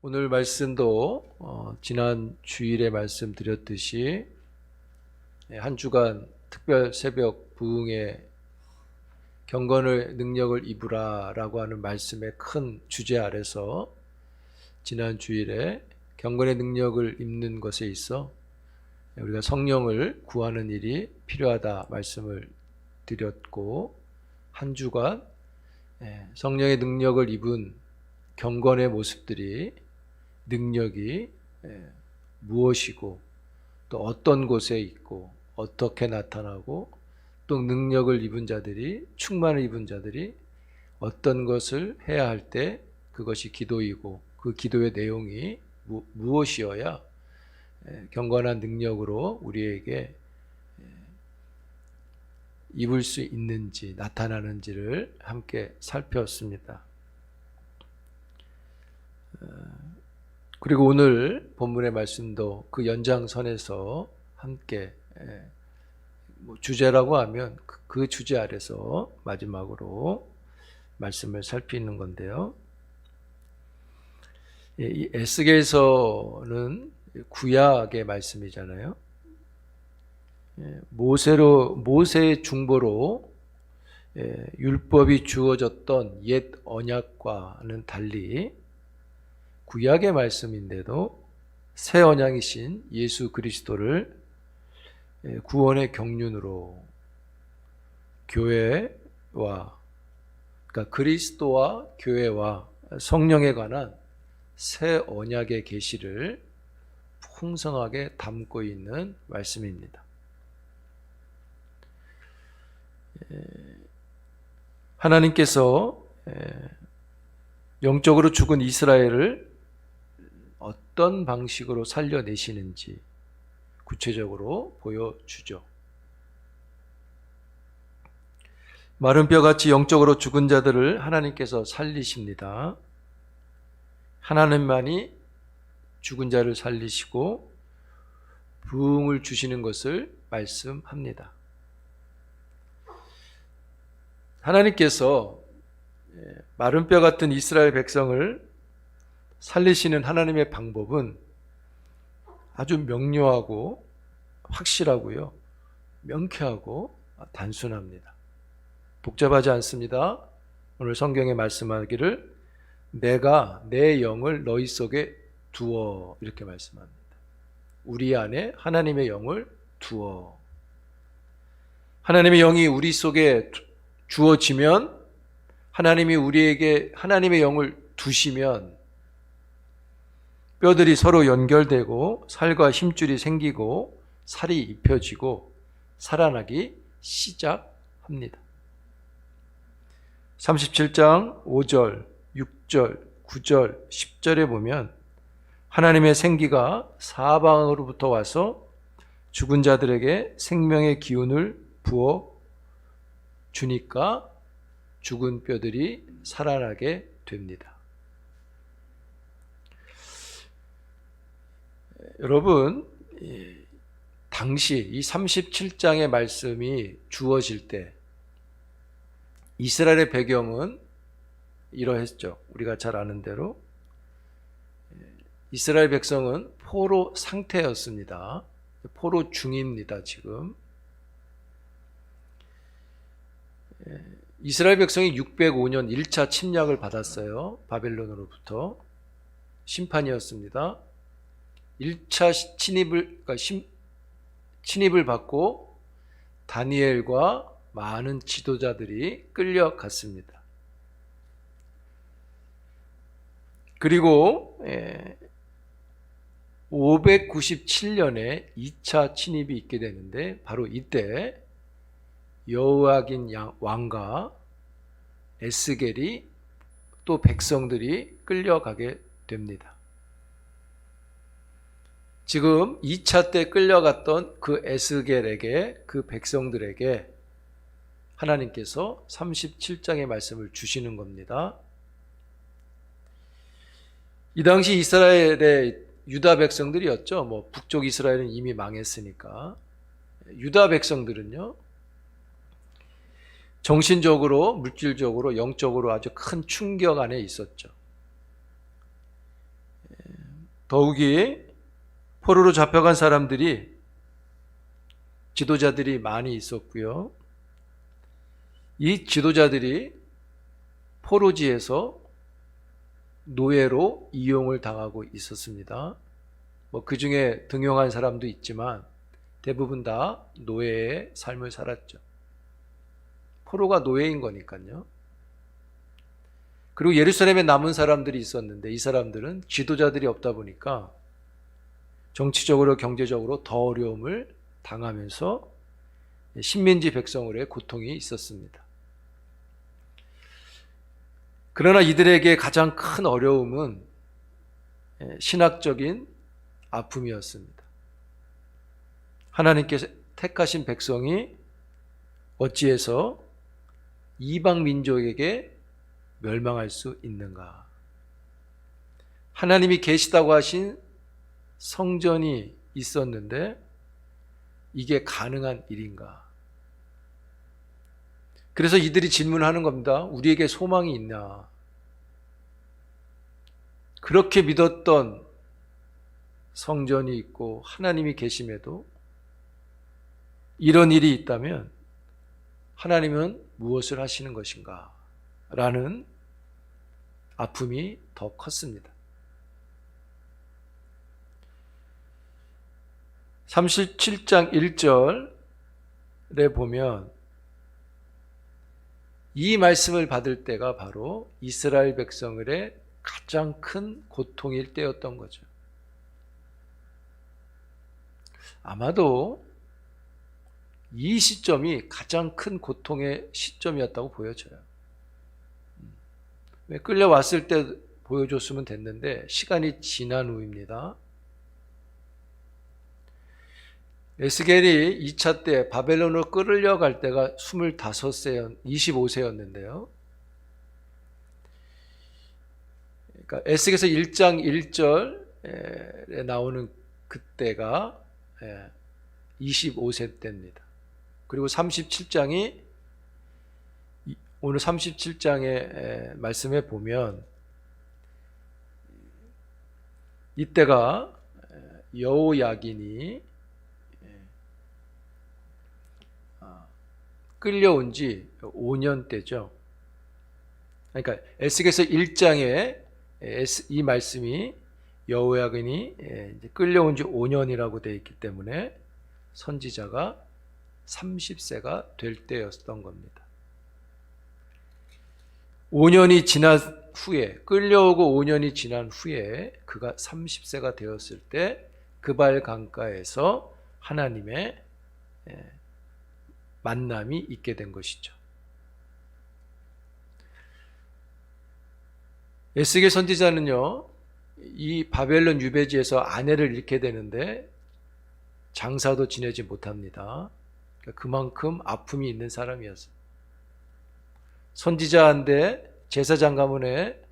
오늘 말씀도 지난 주일에 말씀드렸듯이 한 주간 특별 새벽 부흥의 경건의 능력을 입으라라고 하는 말씀의 큰 주제 아래서 지난 주일에 경건의 능력을 입는 것에 있어 우리가 성령을 구하는 일이 필요하다 말씀을 드렸고, 한 주간 성령의 능력을 입은 경건의 모습들이, 능력이 무엇이고 또 어떤 곳에 있고 어떻게 나타나고, 또 능력을 입은 자들이, 충만을 입은 자들이 어떤 것을 해야 할 때 그것이 기도이고, 그 기도의 내용이 무엇이어야 경건한 능력으로 우리에게 입을 수 있는지, 나타나는지를 함께 살펴봤습니다. 그리고 오늘 본문의 말씀도 그 연장선에서 함께 주제라고 하면 그 주제 아래서 마지막으로 말씀을 살피는 건데요. 이 에스겔서는 구약의 말씀이잖아요. 모세의 중보로 율법이 주어졌던 옛 언약과는 달리 구약의 말씀인데도 새 언약이신 예수 그리스도를 구원의 경륜으로 교회와, 그러니까 그리스도와 교회와 성령에 관한 새 언약의 계시를 풍성하게 담고 있는 말씀입니다. 하나님께서 영적으로 죽은 이스라엘을 어떤 방식으로 살려내시는지 구체적으로 보여주죠. 마른 뼈같이 영적으로 죽은 자들을 하나님께서 살리십니다. 하나님만이 죽은 자를 살리시고 부흥을 주시는 것을 말씀합니다. 하나님께서 마른 뼈 같은 이스라엘 백성을 살리시는 하나님의 방법은 아주 명료하고 확실하고요, 명쾌하고 단순합니다. 복잡하지 않습니다. 오늘 성경에 말씀하기를 내가 내 영을 너희 속에 두어, 이렇게 말씀합니다. 우리 안에 하나님의 영을 두어. 하나님의 영이 우리 속에 주어지면, 하나님이 우리에게 하나님의 영을 두시면 뼈들이 서로 연결되고 살과 힘줄이 생기고 살이 입혀지고 살아나기 시작합니다. 37장 5절, 6절, 9절, 10절에 보면 하나님의 생기가 사방으로부터 와서 죽은 자들에게 생명의 기운을 부어 주니까 죽은 뼈들이 살아나게 됩니다. 여러분, 당시 이 37장의 말씀이 주어질 때 이스라엘의 배경은 이러했죠. 우리가 잘 아는 대로 이스라엘 백성은 포로 상태였습니다. 포로 중입니다. 지금 이스라엘 백성이 605년 1차 침략을 받았어요. 바벨론으로부터 심판이었습니다. 1차 침입을 받고 다니엘과 많은 지도자들이 끌려갔습니다. 그리고 597년에 2차 침입이 있게 되는데, 바로 이때 여호야긴 왕과 에스겔이 또 백성들이 끌려가게 됩니다. 지금 2차 때 끌려갔던 그 에스겔에게, 그 백성들에게 하나님께서 37장의 말씀을 주시는 겁니다. 이 당시 이스라엘의 유다 백성들이었죠. 북쪽 이스라엘은 이미 망했으니까. 유다 백성들은요, 정신적으로, 물질적으로, 영적으로 아주 큰 충격 안에 있었죠. 더욱이 포로로 잡혀간 사람들이 지도자들이 많이 있었고요. 이 지도자들이 포로지에서 노예로 이용을 당하고 있었습니다. 그 중에 등용한 사람도 있지만 대부분 다 노예의 삶을 살았죠. 포로가 노예인 거니까요. 그리고 예루살렘에 남은 사람들이 있었는데 이 사람들은 지도자들이 없다 보니까 정치적으로 경제적으로 더 어려움을 당하면서 식민지 백성으로의 고통이 있었습니다. 그러나 이들에게 가장 큰 어려움은 신학적인 아픔이었습니다. 하나님께서 택하신 백성이 어찌해서 이방 민족에게 멸망할 수 있는가? 하나님이 계시다고 하신 성전이 있었는데 이게 가능한 일인가? 그래서 이들이 질문하는 겁니다. 우리에게 소망이 있나? 그렇게 믿었던 성전이 있고 하나님이 계심에도 이런 일이 있다면 하나님은 무엇을 하시는 것인가? 라는 아픔이 더 컸습니다. 37장 1절에 보면 이 말씀을 받을 때가 바로 이스라엘 백성들의 가장 큰 고통일 때였던 거죠. 아마도 이 시점이 가장 큰 고통의 시점이었다고 보여져요. 왜 끌려왔을 때 보여줬으면 됐는데 시간이 지난 후입니다. 에스겔이 2차 때 바벨론으로 끌려갈 때가 25세였는데요. 그러니까 에스겔서 1장 1절에 나오는 그때가 25세 때입니다. 그리고 37장이 오늘 37장의 말씀에 보면 이때가 여호야긴이 끌려온 지 5년 때죠. 그러니까 에스겔서 1장에 이 말씀이 여호야긴이 끌려온 지 5년이라고 되어 있기 때문에 선지자가 30세가 될 때였던 겁니다. 5년이 지난 후에, 끌려오고 5년이 지난 후에 그가 30세가 되었을 때 그발 강가에서 하나님의 만남이 있게 된 것이죠. 에스겔 선지자는요, 이 바벨론 유배지에서 아내를 잃게 되는데 장사도 지내지 못합니다. 그만큼 아픔이 있는 사람이었어요. 선지자인데 제사장 가문의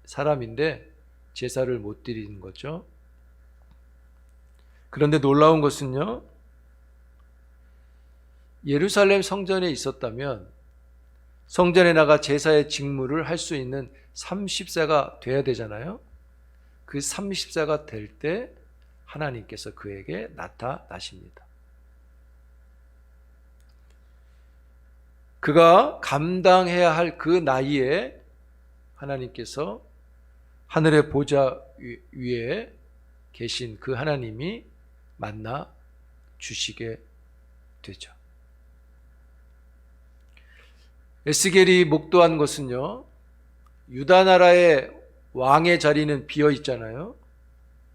사람인데 제사를 못 드리는 거죠. 그런데 놀라운 것은요, 예루살렘 성전에 있었다면 성전에 나가 제사의 직무를 할 수 있는 30세가 돼야 되잖아요. 그 30세가 될 때 하나님께서 그에게 나타나십니다. 그가 감당해야 할 그 나이에 하나님께서 하늘의 보좌 위에 계신 그 하나님이 만나 주시게 되죠. 에스겔이 목도한 것은요, 유다 나라의 왕의 자리는 비어 있잖아요.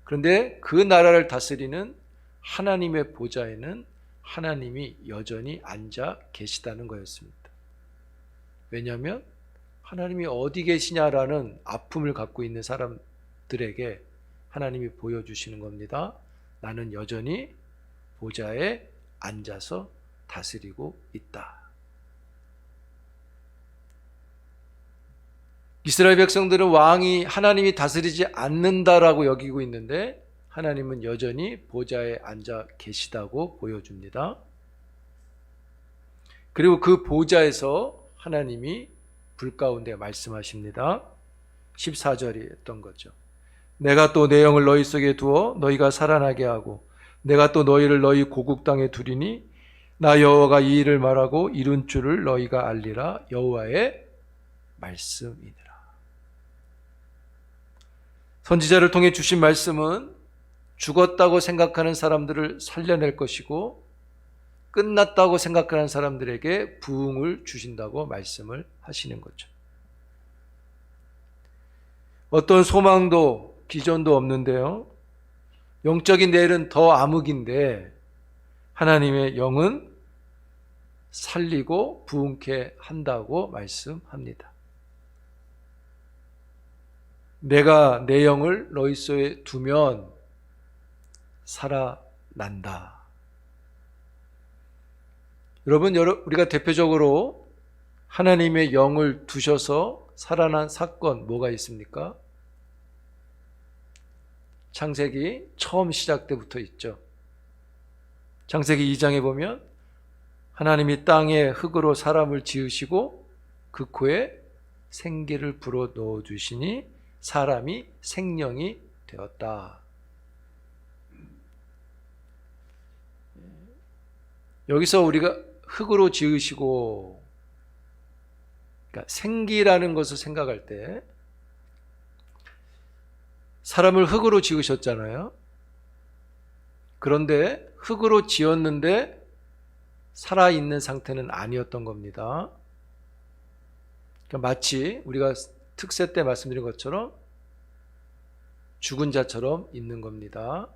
그런데 그 나라를 다스리는 하나님의 보좌에는 하나님이 여전히 앉아 계시다는 거였습니다. 왜냐하면 하나님이 어디 계시냐라는 아픔을 갖고 있는 사람들에게 하나님이 보여주시는 겁니다. 나는 여전히 보좌에 앉아서 다스리고 있다. 이스라엘 백성들은 왕이 하나님이 다스리지 않는다라고 여기고 있는데 하나님은 여전히 보좌에 앉아 계시다고 보여줍니다. 그리고 그 보좌에서 하나님이 불 가운데 말씀하십니다. 14절이었던 거죠. 내가 또 내 영을 너희 속에 두어 너희가 살아나게 하고 내가 또 너희를 너희 고국 땅에 두리니 나 여호와가 이 일을 말하고 이룬 줄을 너희가 알리라. 여호와의 말씀이니라. 선지자를 통해 주신 말씀은 죽었다고 생각하는 사람들을 살려낼 것이고 끝났다고 생각하는 사람들에게 부흥을 주신다고 말씀을 하시는 거죠. 어떤 소망도 기존도 없는데요. 영적인 내일은 더 암흑인데 하나님의 영은 살리고 부흥케 한다고 말씀합니다. 내가 내 영을 너희 속에 두면 살아난다. 여러분, 우리가 대표적으로 하나님의 영을 두셔서 살아난 사건 뭐가 있습니까? 창세기 처음 시작 때부터 있죠. 창세기 2장에 보면 하나님이 땅에 흙으로 사람을 지으시고 그 코에 생기를 불어 넣어주시니 사람이 생명이 되었다. 여기서 우리가 흙으로 지으시고, 그러니까 생기라는 것을 생각할 때 사람을 흙으로 지으셨잖아요. 그런데 흙으로 지었는데 살아있는 상태는 아니었던 겁니다. 그러니까 마치 우리가 특세 때 말씀드린 것처럼 죽은 자처럼 있는 겁니다.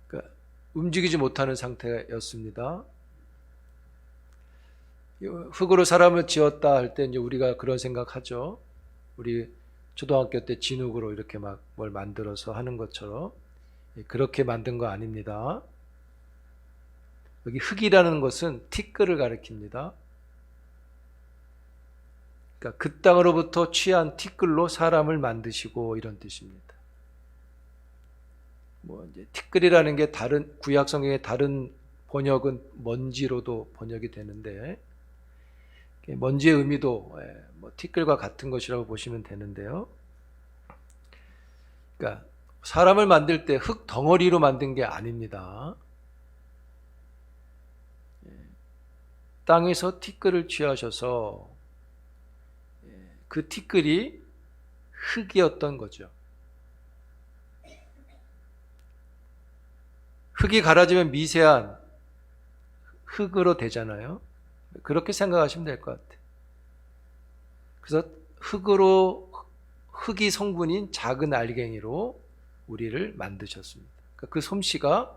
그러니까 움직이지 못하는 상태였습니다. 흙으로 사람을 지었다 할 때 이제 우리가 그런 생각하죠. 우리 초등학교 때 진흙으로 이렇게 막 뭘 만들어서 하는 것처럼. 그렇게 만든 거 아닙니다. 여기 흙이라는 것은 티끌을 가리킵니다. 그러니까 그 땅으로부터 취한 티끌로 사람을 만드시고 이런 뜻입니다. 뭐 이제 티끌이라는 게 다른 구약 성경의 다른 번역은 먼지로도 번역이 되는데 먼지의 의미도 뭐 티끌과 같은 것이라고 보시면 되는데요. 그러니까 사람을 만들 때 흙 덩어리로 만든 게 아닙니다. 땅에서 티끌을 취하셔서 그 티끌이 흙이었던 거죠. 흙이 갈아지면 미세한 흙으로 되잖아요. 그렇게 생각하시면 될 것 같아요. 그래서 흙이 성분인 작은 알갱이로 우리를 만드셨습니다. 그 솜씨가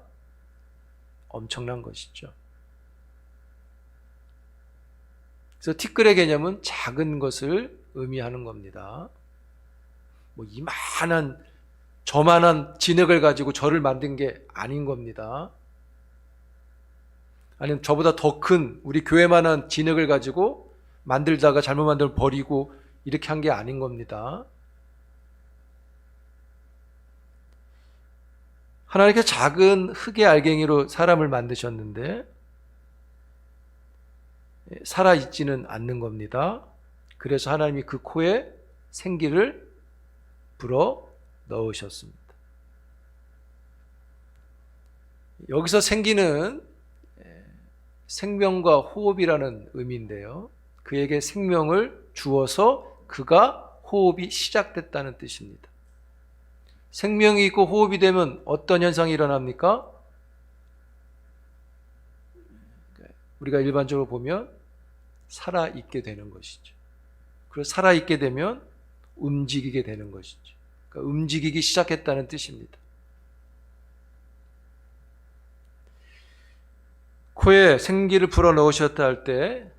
엄청난 것이죠. 그래서 티끌의 개념은 작은 것을 의미하는 겁니다. 뭐 이만한 저만한 진흙을 가지고 저를 만든 게 아닌 겁니다. 아니면 저보다 더 큰 우리 교회만한 진흙을 가지고 만들다가 잘못 만들어 버리고 이렇게 한 게 아닌 겁니다. 하나님께서 작은 흙의 알갱이로 사람을 만드셨는데 살아있지는 않는 겁니다. 그래서 하나님이 그 코에 생기를 불어 넣으셨습니다. 여기서 생기는 생명과 호흡이라는 의미인데요. 그에게 생명을 주어서 그가 호흡이 시작됐다는 뜻입니다. 생명이 있고 호흡이 되면 어떤 현상이 일어납니까? 우리가 일반적으로 보면 살아있게 되는 것이죠. 그리고 살아있게 되면 움직이게 되는 것이죠. 그러니까 움직이기 시작했다는 뜻입니다. 코에 생기를 불어 넣으셨다 할 때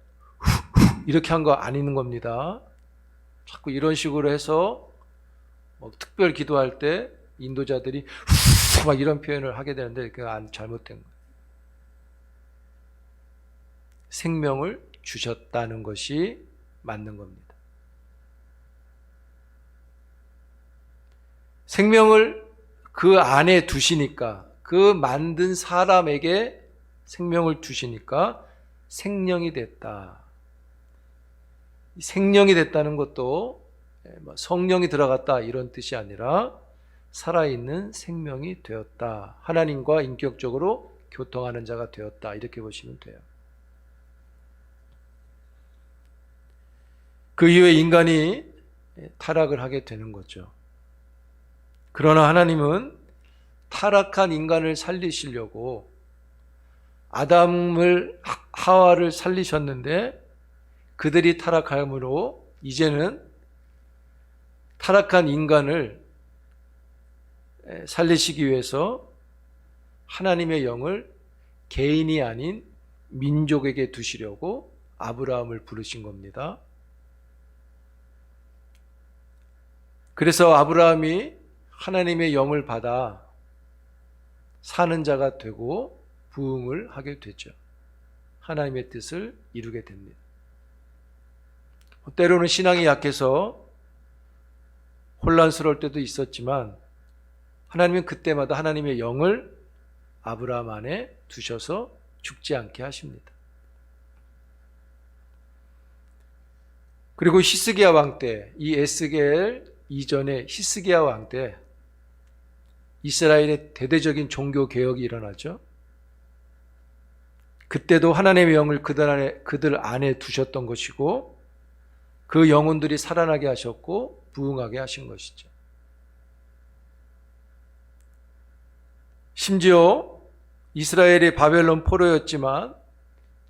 이렇게 한 거 아닌 겁니다. 자꾸 이런 식으로 해서 특별 기도할 때 인도자들이 막 이런 표현을 하게 되는데 그게 잘못된 거예요. 생명을 주셨다는 것이 맞는 겁니다. 생명을 그 안에 두시니까, 그 만든 사람에게 생명을 주시니까 생명이 됐다. 생명이 됐다는 것도 성령이 들어갔다 이런 뜻이 아니라 살아있는 생명이 되었다. 하나님과 인격적으로 교통하는 자가 되었다. 이렇게 보시면 돼요. 그 이후에 인간이 타락을 하게 되는 거죠. 그러나 하나님은 타락한 인간을 살리시려고 아담을 하와를 살리셨는데 그들이 타락함으로 이제는 타락한 인간을 살리시기 위해서 하나님의 영을 개인이 아닌 민족에게 두시려고 아브라함을 부르신 겁니다. 그래서 아브라함이 하나님의 영을 받아 사는 자가 되고 부흥을 하게 되죠. 하나님의 뜻을 이루게 됩니다. 때로는 신앙이 약해서 혼란스러울 때도 있었지만 하나님은 그때마다 하나님의 영을 아브라함 안에 두셔서 죽지 않게 하십니다. 그리고 히스기야 왕 때, 이 에스겔 이전에 히스기야 왕 때 이스라엘의 대대적인 종교 개혁이 일어나죠. 그때도 하나님의 영을 그들 안에 두셨던 것이고 그 영혼들이 살아나게 하셨고 부흥하게 하신 것이죠. 심지어 이스라엘이 바벨론 포로였지만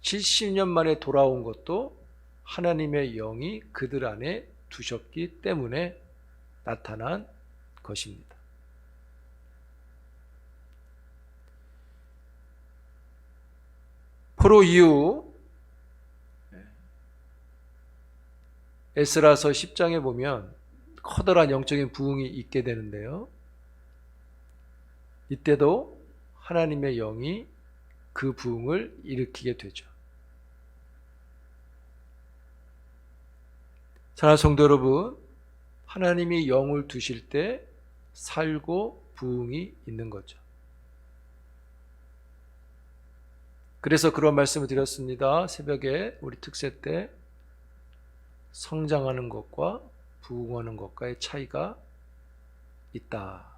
70년 만에 돌아온 것도 하나님의 영이 그들 안에 두셨기 때문에 나타난 것입니다. 포로 이후 에스라서 10장에 보면 커다란 영적인 부흥이 있게 되는데요. 이때도 하나님의 영이 그 부흥을 일으키게 되죠. 사랑하는 성도 여러분, 하나님이 영을 두실 때 살고 부흥이 있는 거죠. 그래서 그런 말씀을 드렸습니다. 새벽에 우리 특세 때 성장하는 것과 부흥하는 것과의 차이가 있다.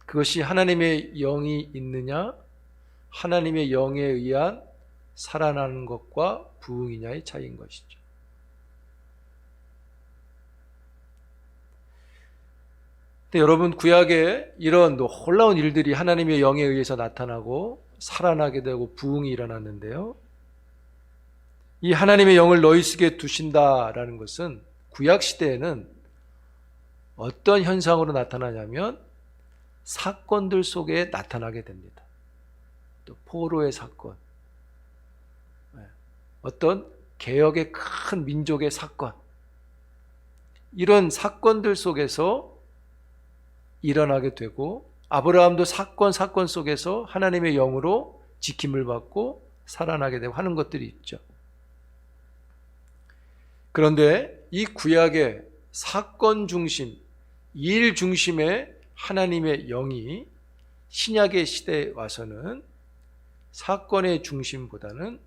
그것이 하나님의 영이 있느냐, 하나님의 영에 의한 살아나는 것과 부흥이냐의 차이인 것이죠. 근데 여러분, 구약에 이런 놀라운 일들이 하나님의 영에 의해서 나타나고 살아나게 되고 부흥이 일어났는데요. 이 하나님의 영을 너희 속에 두신다라는 것은 구약 시대에는 어떤 현상으로 나타나냐면 사건들 속에 나타나게 됩니다. 또 포로의 사건, 어떤 개혁의 큰 민족의 사건, 이런 사건들 속에서 일어나게 되고 아브라함도 사건 속에서 하나님의 영으로 지킴을 받고 살아나게 되고 하는 것들이 있죠. 그런데 이 구약의 사건 중심, 일 중심의 하나님의 영이 신약의 시대에 와서는 사건의 중심보다는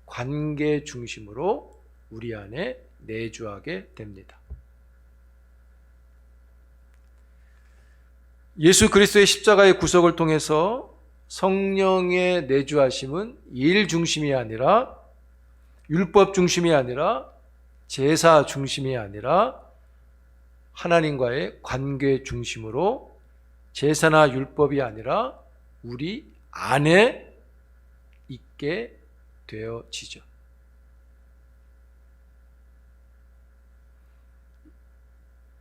관계 중심으로 우리 안에 내주하게 됩니다. 예수 그리스도의 십자가의 구속을 통해서 성령의 내주하심은 일 중심이 아니라 율법 중심이 아니라 제사 중심이 아니라 하나님과의 관계 중심으로 제사나 율법이 아니라 우리 안에 있게 되어지죠.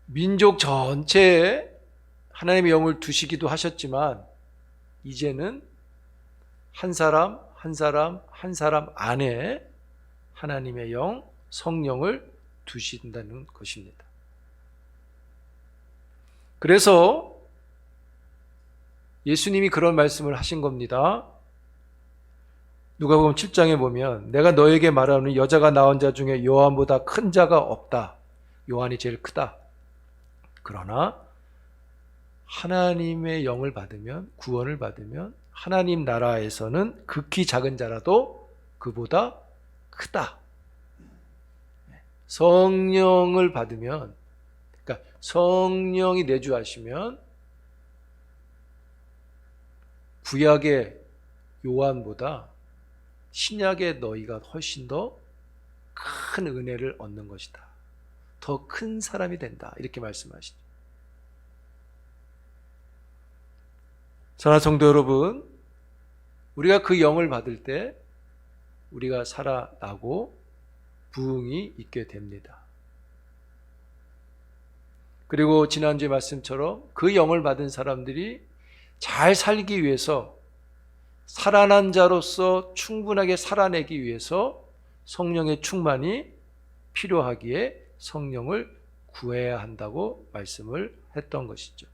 민족 전체에 하나님의 영을 두시기도 하셨지만 이제는 한 사람 안에 하나님의 영, 성령을 두신다는 것입니다. 그래서 예수님이 그런 말씀을 하신 겁니다. 누가복음 7장에 보면 내가 너에게 말하노니 여자가 낳은 자 중에 요한보다 큰 자가 없다. 요한이 제일 크다. 그러나 하나님의 영을 받으면, 구원을 받으면 하나님 나라에서는 극히 작은 자라도 그보다 크다. 성령을 받으면, 그러니까 성령이 내주하시면 구약의 요한보다 신약의 너희가 훨씬 더 큰 은혜를 얻는 것이다. 더 큰 사람이 된다. 이렇게 말씀하시죠. 사랑하는 성도 여러분, 우리가 그 영을 받을 때 우리가 살아나고 부흥이 있게 됩니다. 그리고 지난주의 말씀처럼 그 영을 받은 사람들이 잘 살기 위해서, 살아난 자로서 충분하게 살아내기 위해서 성령의 충만이 필요하기에 성령을 구해야 한다고 말씀을 했던 것이죠.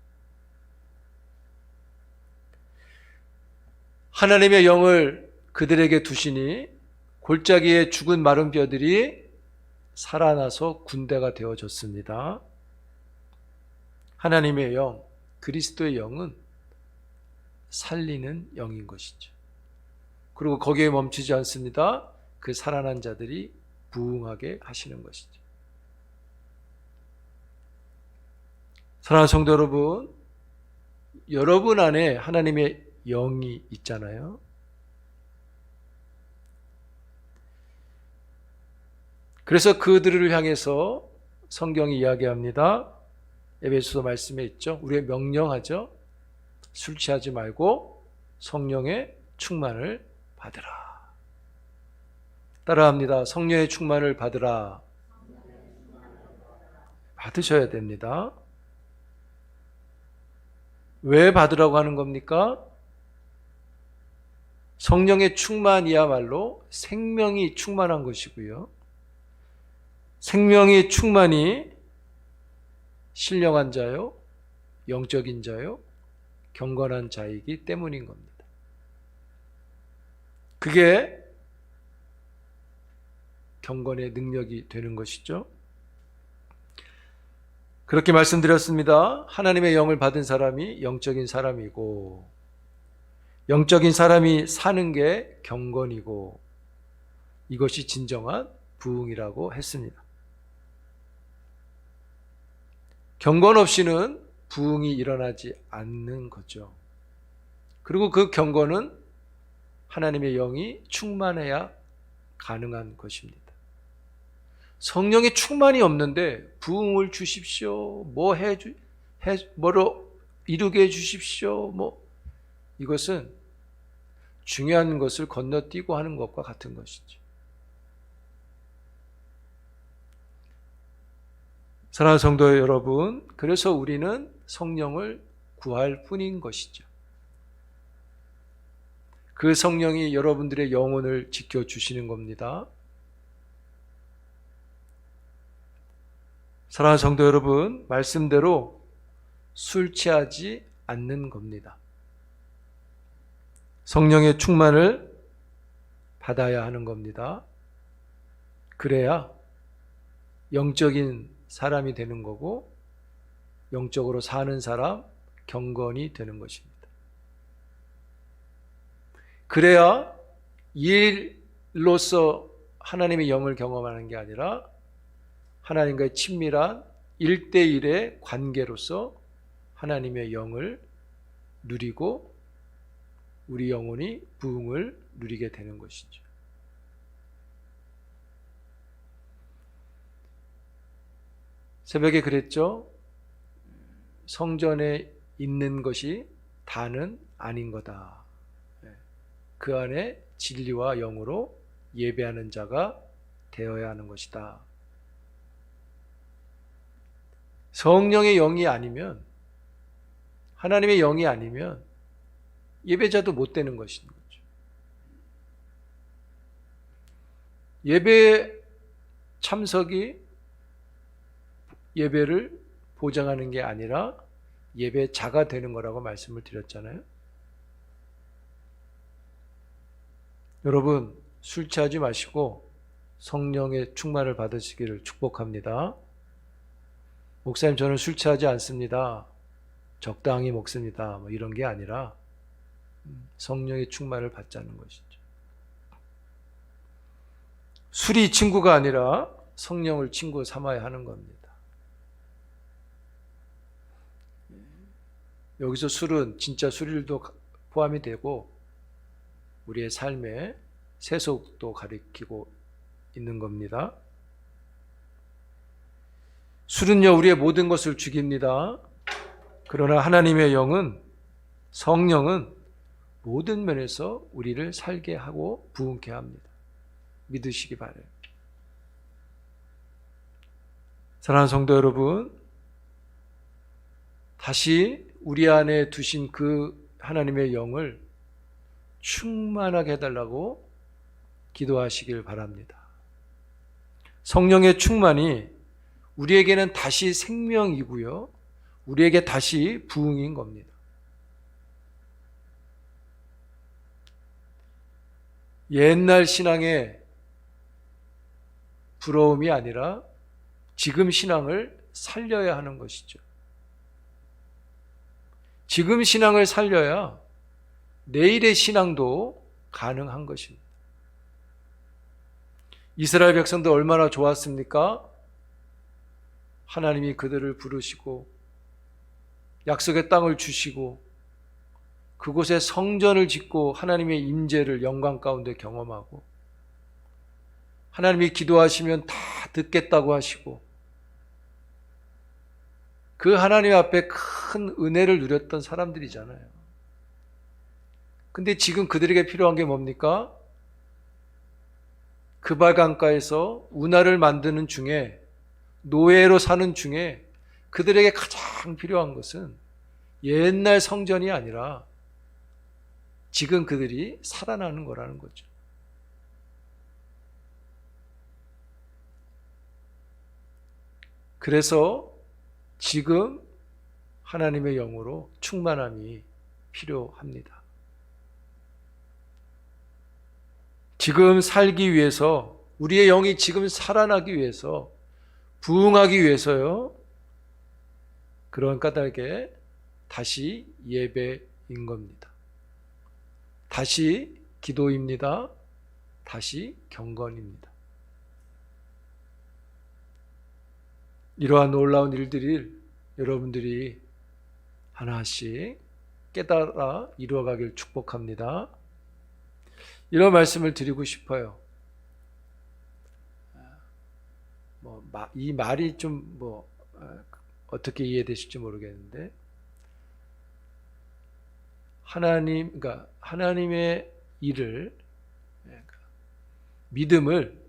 하나님의 영을 그들에게 두시니 골짜기에 죽은 마른 뼈들이 살아나서 군대가 되어졌습니다. 하나님의 영, 그리스도의 영은 살리는 영인 것이죠. 그리고 거기에 멈추지 않습니다. 그 살아난 자들이 부흥하게 하시는 것이죠. 사랑하는 성도 여러분, 여러분 안에 하나님의 영이 있잖아요. 그래서 그들을 향해서 성경이 이야기합니다. 에베소서 말씀에 있죠. 우리의 명령하죠. 술 취하지 말고 성령의 충만을 받으라. 따라합니다. 성령의 충만을 받으라. 받으셔야 됩니다. 왜 받으라고 하는 겁니까? 성령의 충만이야말로 생명이 충만한 것이고요. 생명의 충만이 신령한 자요, 영적인 자요, 경건한 자이기 때문인 겁니다. 그게 경건의 능력이 되는 것이죠. 그렇게 말씀드렸습니다. 하나님의 영을 받은 사람이 영적인 사람이고, 영적인 사람이 사는 게 경건이고, 이것이 진정한 부흥이라고 했습니다. 경건 없이는 부흥이 일어나지 않는 거죠. 그리고 그 경건은 하나님의 영이 충만해야 가능한 것입니다. 성령의 충만이 없는데 부흥을 주십시오, 뭐로 이루게 해주십시오, 이것은 중요한 것을 건너뛰고 하는 것과 같은 것이죠. 사랑하는 성도 여러분, 그래서 우리는 성령을 구할 뿐인 것이죠. 그 성령이 여러분들의 영혼을 지켜주시는 겁니다. 사랑하는 성도 여러분, 말씀대로 술 취하지 않는 겁니다. 성령의 충만을 받아야 하는 겁니다. 그래야 영적인 사람이 되는 거고, 영적으로 사는 사람, 경건이 되는 것입니다. 그래야 일로서 하나님의 영을 경험하는 게 아니라 하나님과의 친밀한 1대1의 관계로서 하나님의 영을 누리고 우리 영혼이 부흥을 누리게 되는 것이죠. 새벽에 그랬죠. 성전에 있는 것이 다는 아닌 거다. 그 안에 진리와 영으로 예배하는 자가 되어야 하는 것이다. 성령의 영이 아니면, 하나님의 영이 아니면 예배자도 못 되는 것인 거죠. 예배 참석이 예배를 보장하는 게 아니라 예배자가 되는 거라고 말씀을 드렸잖아요. 여러분, 술 취하지 마시고 성령의 충만을 받으시기를 축복합니다. 목사님, 저는 술 취하지 않습니다. 적당히 먹습니다. 이런 게 아니라 성령의 충만을 받자는 것이죠. 술이 친구가 아니라 성령을 친구 삼아야 하는 겁니다. 여기서 술은 진짜 술일도 포함이 되고 우리의 삶의 세속도 가리키고 있는 겁니다. 술은요, 우리의 모든 것을 죽입니다. 그러나 하나님의 영은, 성령은 모든 면에서 우리를 살게 하고 부흥케 합니다. 믿으시기 바라요. 사랑하는 성도 여러분, 다시 우리 안에 두신 그 하나님의 영을 충만하게 해달라고 기도하시길 바랍니다. 성령의 충만이 우리에게는 다시 생명이고요, 우리에게 다시 부흥인 겁니다. 옛날 신앙의 부러움이 아니라 지금 신앙을 살려야 하는 것이죠. 지금 신앙을 살려야 내일의 신앙도 가능한 것입니다. 이스라엘 백성도 얼마나 좋았습니까? 하나님이 그들을 부르시고 약속의 땅을 주시고 그곳에 성전을 짓고 하나님의 임재를 영광 가운데 경험하고 하나님이 기도하시면 다 듣겠다고 하시고 그 하나님 앞에 큰 은혜를 누렸던 사람들이잖아요. 근데 지금 그들에게 필요한 게 뭡니까? 그발 강가에서 운하를 만드는 중에, 노예로 사는 중에 그들에게 가장 필요한 것은 옛날 성전이 아니라 지금 그들이 살아나는 거라는 거죠. 그래서 지금 하나님의 영으로 충만함이 필요합니다. 지금 살기 위해서, 우리의 영이 지금 살아나기 위해서, 부흥하기 위해서요, 그런 까닭에 다시 예배인 겁니다. 다시 기도입니다. 다시 경건입니다. 이러한 놀라운 일들을 여러분들이 하나씩 깨달아 이루어가길 축복합니다. 이런 말씀을 드리고 싶어요. 이 말이 좀 어떻게 이해되실지 모르겠는데, 그러니까 하나님의 일을, 믿음을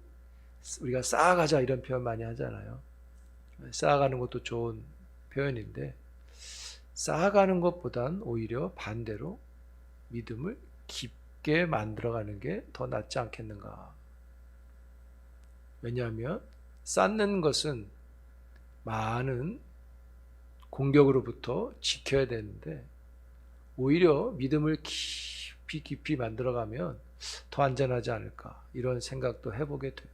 우리가 쌓아가자 이런 표현 많이 하잖아요. 쌓아가는 것도 좋은 표현인데, 쌓아가는 것보단 오히려 반대로 믿음을 깊게 만들어가는 게 더 낫지 않겠는가. 왜냐하면 쌓는 것은 많은 공격으로부터 지켜야 되는데, 오히려 믿음을 깊이 만들어가면 더 안전하지 않을까, 이런 생각도 해보게 돼요.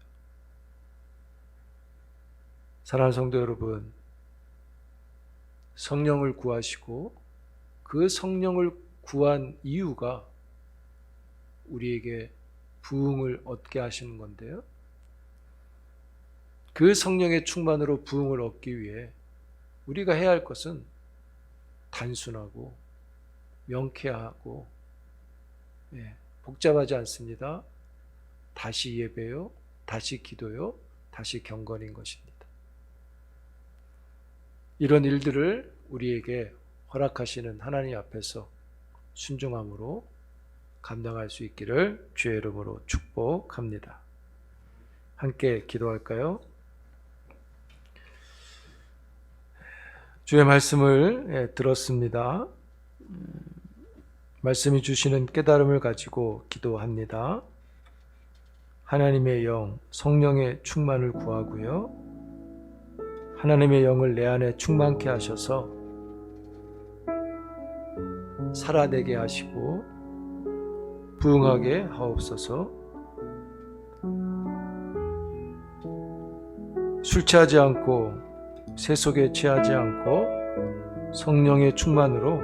사랑하는 성도 여러분, 성령을 구하시고 그 성령을 구한 이유가 우리에게 부흥을 얻게 하시는 건데요, 그 성령의 충만으로 부흥을 얻기 위해 우리가 해야 할 것은 단순하고 명쾌하고 복잡하지 않습니다. 다시 예배요, 다시 기도요, 다시 경건인 것입니다. 이런 일들을 우리에게 허락하시는 하나님 앞에서 순종함으로 감당할 수 있기를 주의 이름으로 축복합니다. 함께 기도할까요? 주의 말씀을 들었습니다. 말씀이 주시는 깨달음을 가지고 기도합니다. 하나님의 영, 성령의 충만을 구하고요, 하나님의 영을 내 안에 충만케 하셔서 살아내게 하시고 부흥하게 하옵소서. 술 취하지 않고 세속에 취하지 않고 성령의 충만으로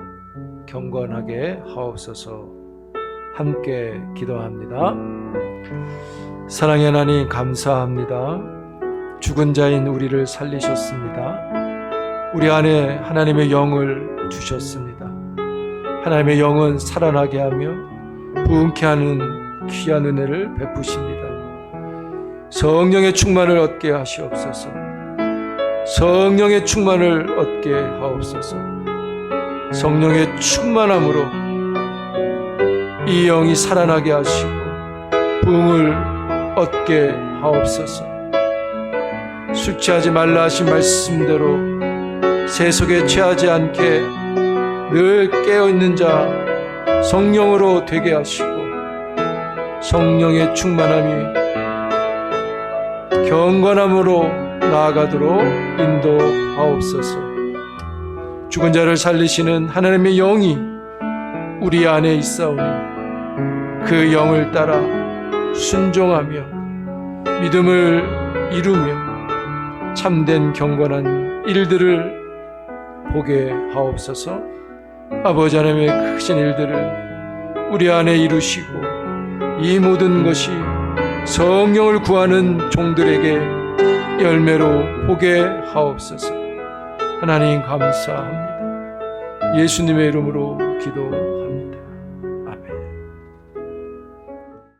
경건하게 하옵소서. 함께 기도합니다. 사랑의 하나님, 감사합니다. 죽은 자인 우리를 살리셨습니다. 우리 안에 하나님의 영을 주셨습니다. 하나님의 영은 살아나게 하며 부흥케 하는 귀한 은혜를 베푸십니다. 성령의 충만을 얻게 하시옵소서. 성령의 충만을 얻게 하옵소서. 성령의 충만함으로 이 영이 살아나게 하시고 부흥을 얻게 하옵소서. 술 취하지 말라 하신 말씀대로 세속에 취하지 않게 늘 깨어있는 자 성령으로 되게 하시고 성령의 충만함이 경건함으로 나아가도록 인도하옵소서. 죽은 자를 살리시는 하나님의 영이 우리 안에 있사오니 그 영을 따라 순종하며 믿음을 이루며 참된 경건한 일들을 보게 하옵소서. 아버지 하나님의 크신 일들을 우리 안에 이루시고 이 모든 것이 성령을 구하는 종들에게 열매로 보게 하옵소서. 하나님 감사합니다. 예수님의 이름으로 기도드립니다.